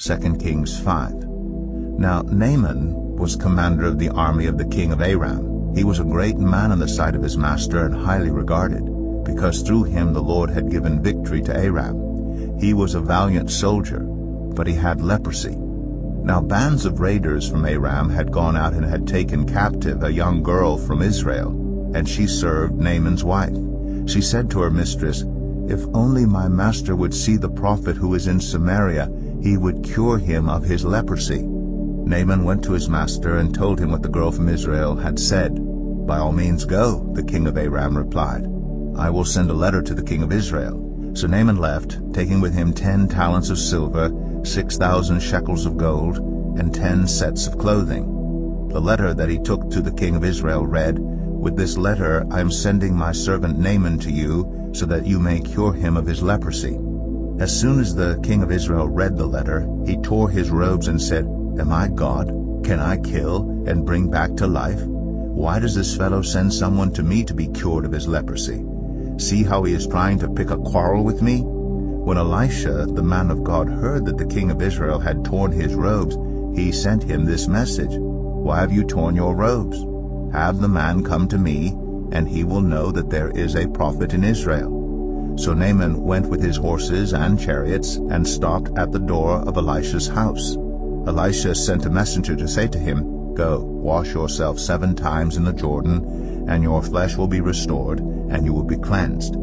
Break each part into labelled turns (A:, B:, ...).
A: 2 Kings 5. Now Naaman was commander of the army of the king of Aram. He was a great man in the sight of his master and highly regarded, because through him the Lord had given victory to Aram. He was a valiant soldier, but he had leprosy. Now bands of raiders from Aram had gone out and had taken captive a young girl from Israel, and she served Naaman's wife. She said to her mistress, "If only my master would see the prophet who is in Samaria, he would cure him of his leprosy." Naaman went to his master and told him what the girl from Israel had said. "By all means go," the king of Aram replied. "I will send a letter to the king of Israel." So Naaman left, taking with him 10 talents of silver, 6,000 shekels of gold, and 10 sets of clothing. The letter that he took to the king of Israel read, "With this letter I am sending my servant Naaman to you, so that you may cure him of his leprosy." As soon as the king of Israel read the letter, he tore his robes and said, "Am I God? Can I kill and bring back to life? Why does this fellow send someone to me to be cured of his leprosy? See how he is trying to pick a quarrel with me?" When Elisha, the man of God, heard that the king of Israel had torn his robes, he sent him this message, "Why have you torn your robes? Have the man come to me, and he will know that there is a prophet in Israel." So Naaman went with his horses and chariots and stopped at the door of Elisha's house. Elisha sent a messenger to say to him, "Go, wash yourself 7 times in the Jordan, and your flesh will be restored, and you will be cleansed."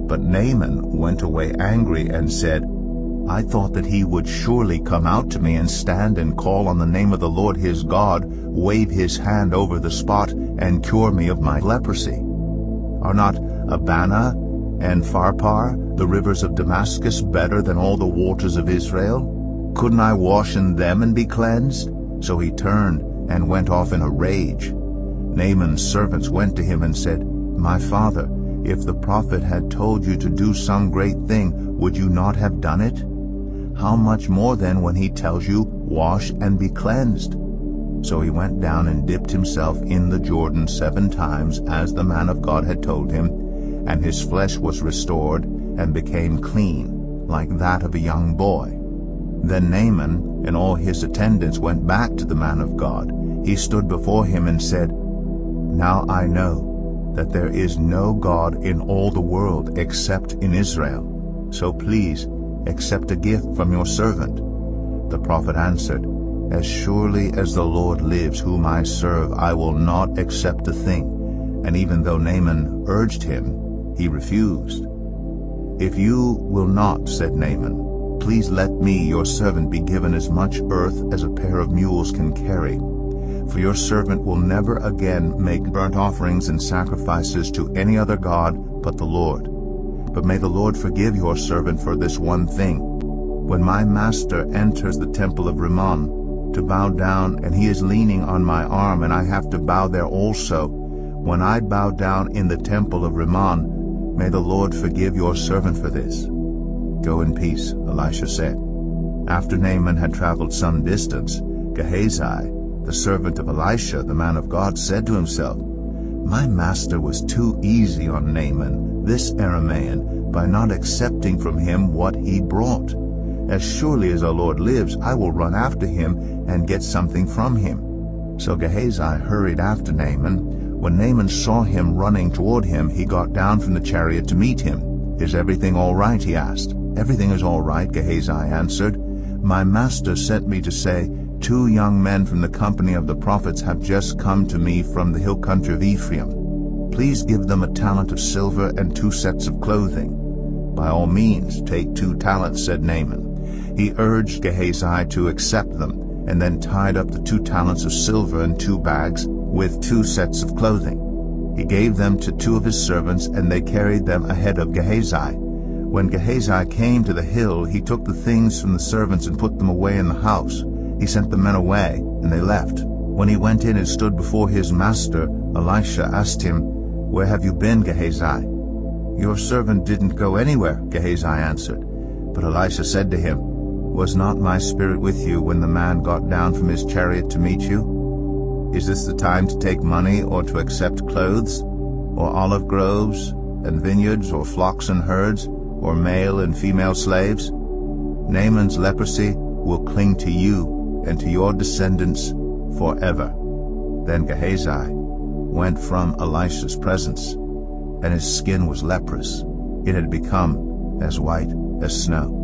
A: But Naaman went away angry and said, "I thought that he would surely come out to me and stand and call on the name of the Lord his God, wave his hand over the spot, and cure me of my leprosy. Are not Abana and Pharpar, the rivers of Damascus, better than all the waters of Israel? Couldn't I wash in them and be cleansed?" So he turned and went off in a rage. Naaman's servants went to him and said, "My father, if the prophet had told you to do some great thing, would you not have done it? How much more then when he tells you, 'Wash and be cleansed'?" So he went down and dipped himself in the Jordan 7 times, as the man of God had told him, and his flesh was restored and became clean, like that of a young boy. Then Naaman and all his attendants went back to the man of God. He stood before him and said, "Now I know that there is no God in all the world except in Israel. So please accept a gift from your servant." The prophet answered, "As surely as the Lord lives, whom I serve, I will not accept a thing." And even though Naaman urged him, he refused. "If you will not," said Naaman, "please let me, your servant, be given as much earth as a pair of mules can carry. For your servant will never again make burnt offerings and sacrifices to any other god but the Lord. But may the Lord forgive your servant for this one thing. When my master enters the temple of Rimmon to bow down, and he is leaning on my arm, and I have to bow there also, when I bow down in the temple of Rimmon, may the Lord forgive your servant for this." "Go in peace," Elisha said. After Naaman had traveled some distance, Gehazi, the servant of Elisha, the man of God, said to himself, "My master was too easy on Naaman, this Aramaean, by not accepting from him what he brought. As surely as our Lord lives, I will run after him and get something from him." So Gehazi hurried after Naaman. When Naaman saw him running toward him, he got down from the chariot to meet him. "Is everything all right?" he asked. "Everything is all right," Gehazi answered. "My master sent me to say, 2 young men from the company of the prophets have just come to me from the hill country of Ephraim. Please give them a talent of silver and 2 sets of clothing." "By all means, take 2 talents," said Naaman. He urged Gehazi to accept them, and then tied up the 2 talents of silver in 2 bags with 2 sets of clothing. He gave them to 2 of his servants, and they carried them ahead of Gehazi. When Gehazi came to the hill, he took the things from the servants and put them away in the house. He sent the men away, and they left. When he went in and stood before his master, Elisha asked him, "Where have you been, Gehazi?" "Your servant didn't go anywhere," Gehazi answered. But Elisha said to him, "Was not my spirit with you when the man got down from his chariot to meet you? Is this the time to take money or to accept clothes, or olive groves and vineyards, or flocks and herds, or male and female slaves? Naaman's leprosy will cling to you and to your descendants forever." Then Gehazi went from Elisha's presence, and his skin was leprous. It had become as white as snow.